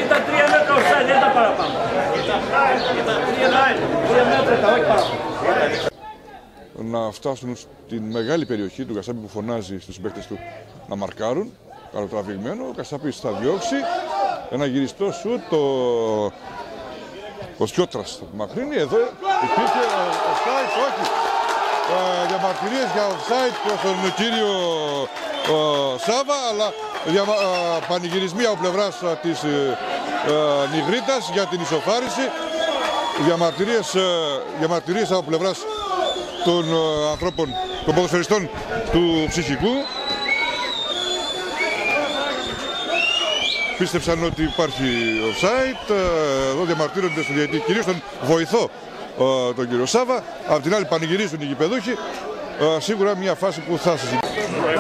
Ήταν 3 μέτρα offside, δεν ήταν παραπάνω. Ήταν 3 μέτρα, όχι παραπάνω. Να φτάσουν στην μεγάλη περιοχή του Κασάπη που φωνάζει στους συμπαίκτες του να μαρκάρουν. Καλοτραβηγμένο, ο Κασάπης θα διώξει. Ένα γυριστό σουτ, ο Σκιώτρας θα μακρύνει. Εδώ υπήρχε offside, όχι. Διαμαρτυρίες για offside προς τον κύριο Σάβα, αλλά πανηγυρισμοί από πλευράς της Νιγρίτας για την ισοφάριση. Διαμαρτυρίες από πλευράς των ανθρώπων, των ποδοσφαιριστών του Ψυχικού. Πίστεψαν ότι υπάρχει offside, εδώ διαμαρτύρονται στον διαιτητή, κυρίως τον βοηθό, τον κύριο Σάβα. Απ' την άλλη πανηγυρίζουν οι γηπεδούχοι. Σίγουρα μια φάση που θα συζητήσουμε.